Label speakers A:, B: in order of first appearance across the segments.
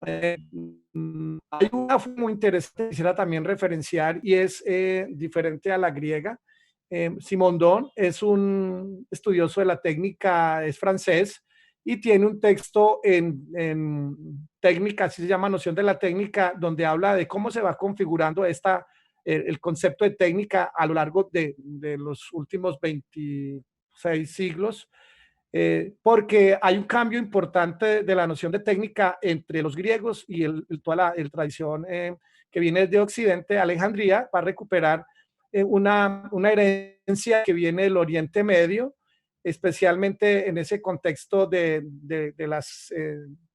A: Hay una muy interesante que quisiera también referenciar y es diferente a la griega. Simondon es un estudioso de la técnica, es francés y tiene un texto en técnica, así se llama, noción de la técnica, donde habla de cómo se va configurando el concepto de técnica a lo largo de los últimos 26 siglos, porque hay un cambio importante de la noción de técnica entre los griegos y toda la tradición que viene de Occidente. Alejandría va a recuperar una herencia que viene del Oriente Medio, especialmente en ese contexto de las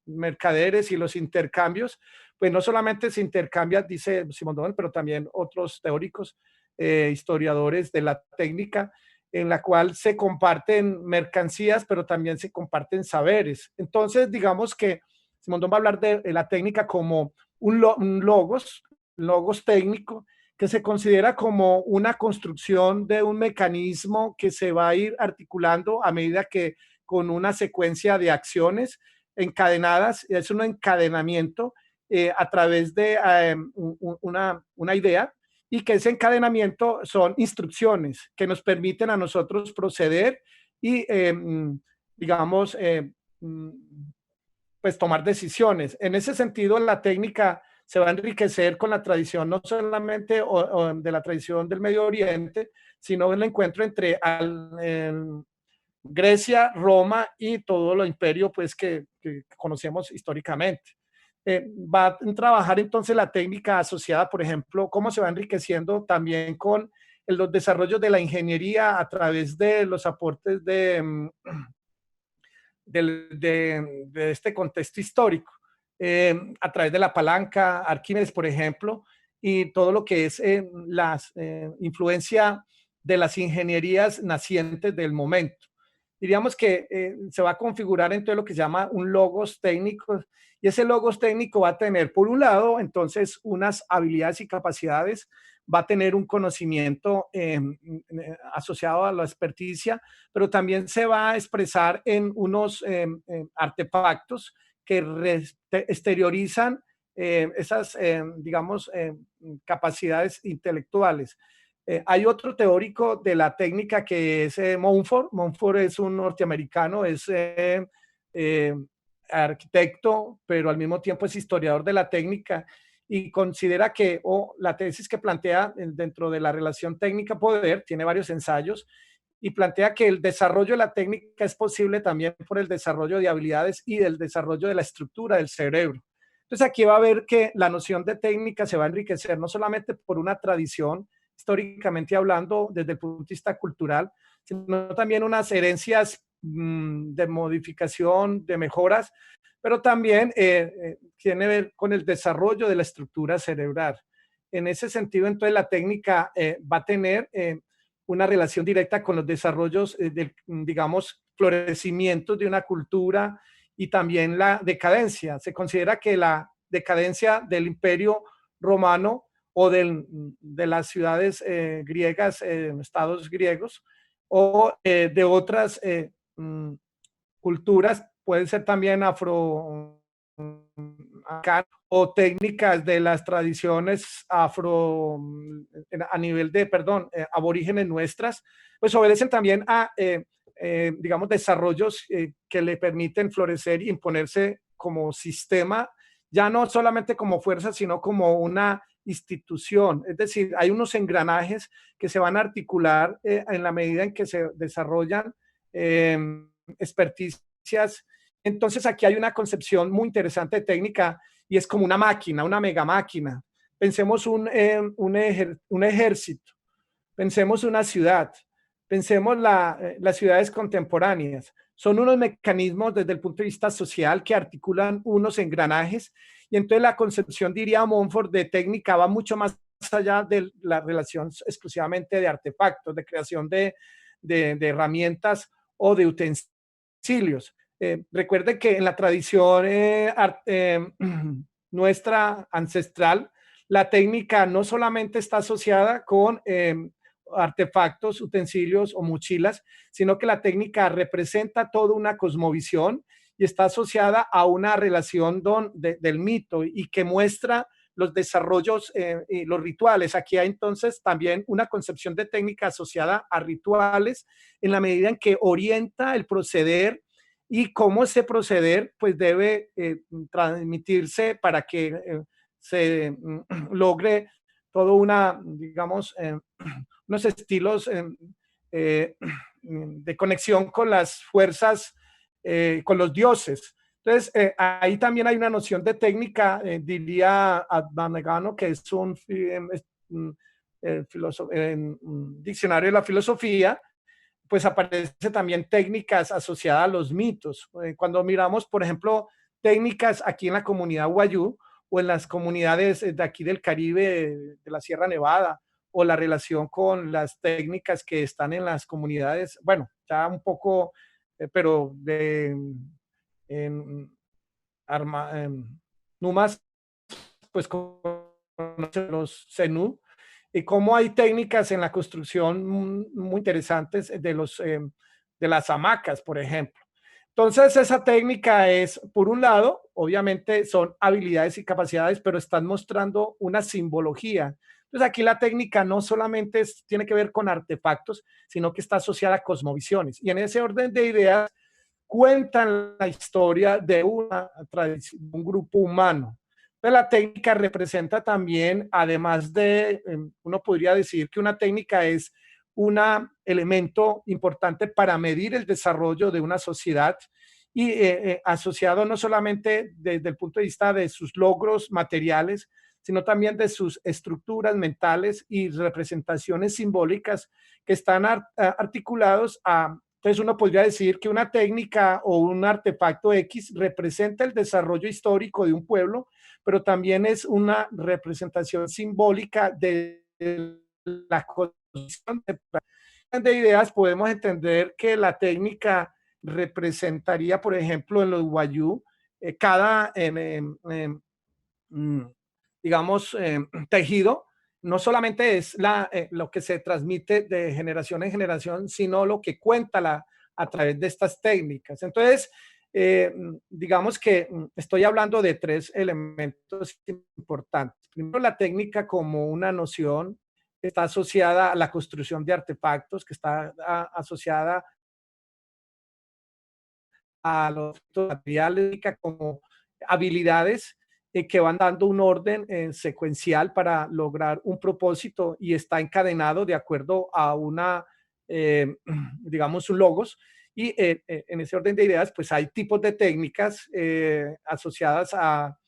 A: mercaderes y los intercambios. Pues no solamente se intercambia, dice Simón Donald, pero también otros teóricos, historiadores de la técnica, en la cual se comparten mercancías, pero también se comparten saberes. Entonces, digamos que Simondón va a hablar de la técnica como un logos técnico, que se considera como una construcción de un mecanismo que se va a ir articulando a medida que con una secuencia de acciones encadenadas, es un encadenamiento a través de una idea, y que ese encadenamiento son instrucciones que nos permiten a nosotros proceder y, digamos, pues tomar decisiones. En ese sentido, la técnica se va a enriquecer con la tradición, no solamente de la tradición del Medio Oriente, sino el encuentro entre Grecia, Roma y todo lo imperio pues, que conocemos históricamente. Va a trabajar entonces la técnica asociada, por ejemplo, cómo se va enriqueciendo también con los desarrollos de la ingeniería a través de los aportes de este contexto histórico, a través de la palanca, Arquímedes, por ejemplo, y todo lo que es la influencia de las ingenierías nacientes del momento. Diríamos que se va a configurar en todo lo que se llama un logos técnico, y ese logos técnico va a tener, por un lado, entonces, unas habilidades y capacidades, va a tener un conocimiento asociado a la experticia, pero también se va a expresar en unos artefactos que exteriorizan esas, digamos, capacidades intelectuales. Hay otro teórico de la técnica que es Montfort. Montfort es un norteamericano, es eh, arquitecto, pero al mismo tiempo es historiador de la técnica y considera que la tesis que plantea dentro de la relación técnica-poder, tiene varios ensayos, y plantea que el desarrollo de la técnica es posible también por el desarrollo de habilidades y del desarrollo de la estructura del cerebro. Entonces aquí va a ver que la noción de técnica se va a enriquecer no solamente por una tradición, históricamente hablando, desde el punto de vista cultural, sino también unas herencias de modificación, de mejoras, pero también tiene que ver con el desarrollo de la estructura cerebral. En ese sentido, entonces, la técnica va a tener una relación directa con los desarrollos del, digamos, florecimiento de una cultura y también la decadencia. Se considera que la decadencia del imperio romano o de las ciudades griegas, estados griegos, o de otras culturas, pueden ser también afro o técnicas de las tradiciones afro a nivel de, perdón, aborígenes nuestras, pues obedecen también a, digamos, desarrollos que le permiten florecer y imponerse como sistema, ya no solamente como fuerza, sino como una institución. Es decir, hay unos engranajes que se van a articular en la medida en que se desarrollan eh, experticias. Entonces aquí hay una concepción muy interesante de técnica y es como una máquina, una mega máquina. Pensemos un ejército, pensemos una ciudad, pensemos las ciudades contemporáneas. Son unos mecanismos desde el punto de vista social que articulan unos engranajes, y entonces la concepción, diría Montfort, de técnica va mucho más allá de la relación exclusivamente de artefactos, de creación de herramientas o de utensilios. Recuerden que en la tradición nuestra ancestral, la técnica no solamente está asociada con artefactos, utensilios o mochilas, sino que la técnica representa toda una cosmovisión y está asociada a una relación del mito y que muestra los desarrollos y los rituales. Aquí hay entonces también una concepción de técnica asociada a rituales en la medida en que orienta el proceder y cómo ese proceder pues debe transmitirse para que se logre todo una, digamos, unos estilos eh, de conexión con las fuerzas, con los dioses. Entonces, ahí también hay una noción de técnica, diría Abnegano, que es un diccionario de la filosofía, pues aparece también técnicas asociadas a los mitos. Cuando miramos, por ejemplo, técnicas aquí en la comunidad Wayuu o en las comunidades de aquí del Caribe, de la Sierra Nevada, o la relación con las técnicas que están en las comunidades, bueno, ya un poco, pero en, Numas, pues con los Zenú, y cómo hay técnicas en la construcción muy interesantes de las hamacas, por ejemplo. Entonces, esa técnica es, por un lado, obviamente son habilidades y capacidades, pero están mostrando una simbología. Entonces, aquí la técnica no solamente tiene que ver con artefactos, sino que está asociada a cosmovisiones. Y en ese orden de ideas, cuentan la historia de un grupo humano. Pero la técnica representa también, además de, uno podría decir que una técnica es un elemento importante para medir el desarrollo de una sociedad y asociado no solamente desde el punto de vista de sus logros materiales, sino también de sus estructuras mentales y representaciones simbólicas que están articulados a. Entonces uno podría decir que una técnica o un artefacto X representa el desarrollo histórico de un pueblo, pero también es una representación simbólica de la condición de ideas. Podemos entender que la técnica representaría, por ejemplo, en los Wayuu, cada, digamos, tejido, no solamente es lo que se transmite de generación en generación, sino lo que cuenta a través de estas técnicas. Entonces, digamos que estoy hablando de tres elementos importantes. Primero, la técnica como una noción que está asociada a la construcción de artefactos, que está asociada a los materiales como habilidades que van dando un orden secuencial para lograr un propósito y está encadenado de acuerdo a digamos, un logos. Y en ese orden de ideas, pues hay tipos de técnicas asociadas a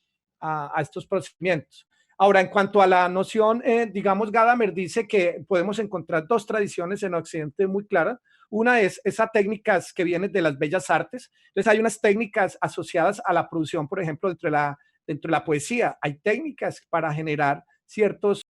A: estos procedimientos. Ahora, en cuanto a la noción, digamos, Gadamer dice que podemos encontrar dos tradiciones en Occidente muy claras. Una es esas técnicas que vienen de las bellas artes. Entonces hay unas técnicas asociadas a la producción, por ejemplo, dentro de la poesía. Hay técnicas para generar ciertos